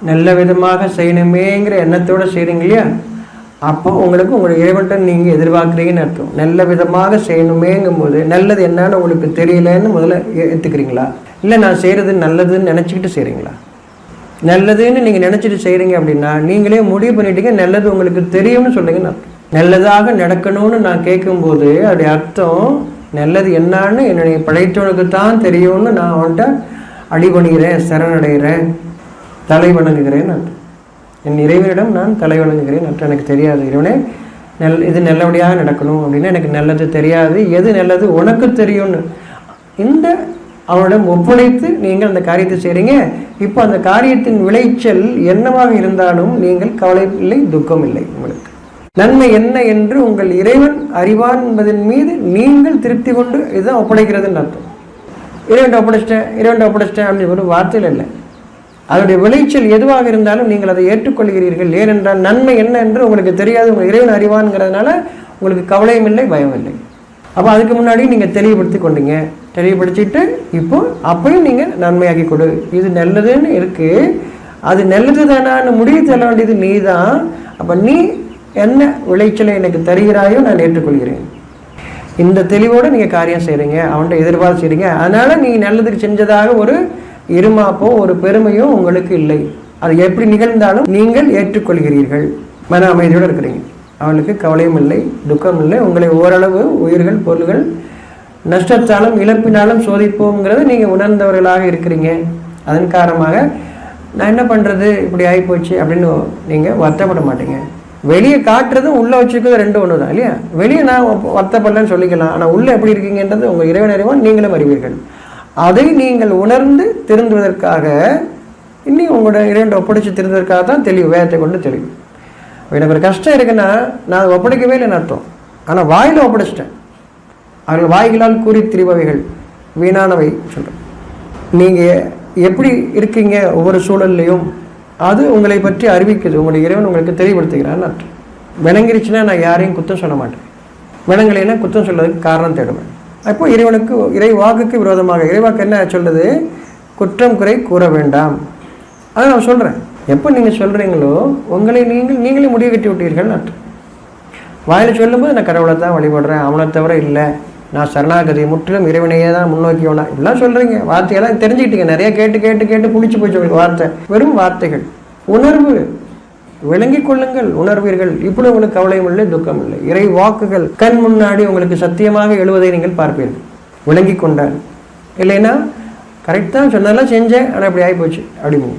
நல்ல விதமாக செய்யணுமேங்கிற எண்ணத்தோடு செய்கிறீங்க இல்லையா, அப்போ உங்களுக்கு உங்களுடைய இறைவன்கிட்ட நீங்கள் எதிர்பார்க்குறீங்கன்னு அர்த்தம். நல்ல விதமாக செய்யணுமேங்கும் போது நல்லது என்னன்னு உங்களுக்கு தெரியலன்னு முதல்ல ஏற்றுக்கிறீங்களா, இல்லை நான் செய்கிறது நல்லதுன்னு நினச்சிக்கிட்டு செய்கிறீங்களா? நல்லதுன்னு நீங்கள் நினச்சிட்டு செய்கிறீங்க அப்படின்னா நீங்களே முடிவு பண்ணிட்டீங்க நல்லது உங்களுக்கு தெரியும்னு சொல்கிறீங்கன்னு அர்த்தம். நல்லதாக நடக்கணும்னு நான் கேட்கும்போது அதோடைய அர்த்தம் நல்லது என்னான்னு என்னுடைய படைத்தவனுக்கு தான் தெரியும்னு நான் அவன்கிட்ட அடிபணிகிறேன், சரணடைகிறேன், தலை வணங்குகிறேன்னு அர்த்தம். என் இறைவனிடம் நான் தலை வணங்குகிறேன் அர்த்தம். எனக்கு தெரியாது இறைவனே இது நல்லபடியாக நடக்கணும் அப்படின்னா எனக்கு நல்லது தெரியாது, எது நல்லது உனக்கு தெரியும்னு இந்த அவனிடம் ஒப்படைத்து நீங்கள் அந்த காரியத்தை செய்கிறீங்க. இப்போ அந்த காரியத்தின் விளைச்சல் என்னவாக இருந்தாலும் நீங்கள் கவலை இல்லை, துக்கம் இல்லை. உங்களுக்கு நன்மை என்ன என்று உங்கள் இறைவன் அறிவான் என்பதன் மீது நீங்கள் திருப்தி கொண்டு இதுதான் ஒப்படைக்கிறதுன்னு அர்த்தம். இறைவன் ஒப்படைச்சிட்டேன் அப்படின்னு ஒரு வார்த்தையில் இல்லை. அதனுடைய விளைச்சல் எதுவாக இருந்தாலும் நீங்கள் அதை ஏற்றுக்கொள்கிறீர்கள். ஏனென்றால் நன்மை என்ன என்று உங்களுக்கு தெரியாது, உங்கள் இறைவன் அறிவான்ங்கிறதுனால உங்களுக்கு கவலையும் இல்லை, பயம் இல்லை. அப்போ அதுக்கு முன்னாடி நீங்கள் தெளிவுபடுத்தி கொண்டீங்க, தெளிவுபடுத்திட்டு இப்போ அப்பயும் நீங்கள் நன்மையாக்கி கொடு. இது நல்லதுன்னு இருக்குது, அது நல்லது தானான்னு முடிவு தர வேண்டியது நீ தான். அப்போ நீ என்ன விளைச்சலை எனக்கு தருகிறாயோ நான் ஏற்றுக்கொள்கிறேன். இந்த தெளிவோடு நீங்கள் காரியம் செய்கிறீங்க, அவன்கிட்ட எதிர்பார்த்து செய்கிறீங்க. அதனால் நீங்கள் நல்லதுக்கு செஞ்சதாக ஒரு இருமாப்போ ஒரு பெருமையோ உங்களுக்கு இல்லை. அது எப்படி நிகழ்ந்தாலும் நீங்கள் ஏற்றுக்கொள்கிறீர்கள், மன அமைதியோடு இருக்கிறீங்க. அவளுக்கு கவலையும் இல்லை, துக்கம் இல்லை. உங்களை ஓரளவு உயிர்கள் பொருள்கள் நஷ்டத்தாலும் இழப்பினாலும் சோதிப்போங்கிறத நீங்கள் உணர்ந்தவர்களாக இருக்கிறீங்க. அதன் காரணமாக நான் என்ன பண்ணுறது இப்படி ஆகிப்போச்சு அப்படின்னு நீங்கள் வருத்தப்பட மாட்டீங்க. வெளியே காட்டுறதும் உள்ளே வச்சுக்கிறது ரெண்டும் ஒன்று தான் இல்லையா? வெளியே நான் வருத்தப்படலன்னு சொல்லிக்கலாம், ஆனால் உள்ளே எப்படி இருக்கீங்கன்றது உங்கள் இறைவன் அறிவான், நீங்களும் அறிவீர்கள். அதை நீங்கள் உணர்ந்து திருந்துவதற்காக இன்னும் உங்களோட இறைவன் ஒப்படைச்சு திருந்ததற்காக தான் தெளிவு, வேதத்தை கொண்டு தெளிவு. எனக்கு ஒரு கஷ்டம் இருக்குன்னா நான் அதை ஒப்படைக்கவே இல்லைன்னு அர்த்தம், ஆனால் வாயில் ஒப்படைச்சிட்டேன். அவர்கள் வாய்களால் கூறி திரிபவைகள் வீணானவை சொல்கிறேன். நீங்கள் எப்படி இருக்கீங்க ஒவ்வொரு சூழல்லையும் அது உங்களை பற்றி அறிவிக்குது, உங்களுடைய இறைவன் உங்களுக்கு தெளிவுபடுத்துகிறான்னு அர்த்தம். விளங்கிருச்சுன்னா நான் யாரையும் குற்றம் சொல்ல மாட்டேன், விளங்கலைன்னா குற்றம் சொல்றதுக்கு காரணம் தேடுவேன். அப்போ இறைவனுக்கு இறை வாக்குக்கு விரோதமாக இறைவாக்கு என்ன சொல்லுது, குற்றம் குறை கூற வேண்டாம். அதை நான் சொல்கிறேன். எப்போ நீங்கள் சொல்கிறீங்களோ உங்களை நீங்களே முடிவு கட்டி விட்டீர்கள் அர்த்தம். வாயில் சொல்லும்போது நான் கடவுளை தான் வழிபடுறேன், அவனை தவிர இல்லை, நான் சரணாகதி முற்றிலும் இறைவனையே தான் முன்னோக்கியோனா இப்படிலாம் சொல்கிறீங்க. வார்த்தையெல்லாம் தெரிஞ்சுக்கிட்டீங்க, நிறைய கேட்டு கேட்டு கேட்டு பிடிச்சி போச்சு உங்களுக்கு வார்த்தை. வெறும் வார்த்தைகள். உணர்வு விளங்கி கொள்ளுங்கள், உணர்வீர்கள். இப்படி உங்களுக்கு கவலையும் இல்லை, துக்கம் இல்லை. இறை வாக்குகள் கண் முன்னாடி உங்களுக்கு சத்தியமாக எழுவதை நீங்கள் பார்ப்பீர்கள், விளங்கி கொண்டால். இல்லைன்னா கரெக்டாக சொன்னதெல்லாம் செஞ்சேன் ஆனால் இப்படி ஆகிப்போச்சு அப்படிங்க.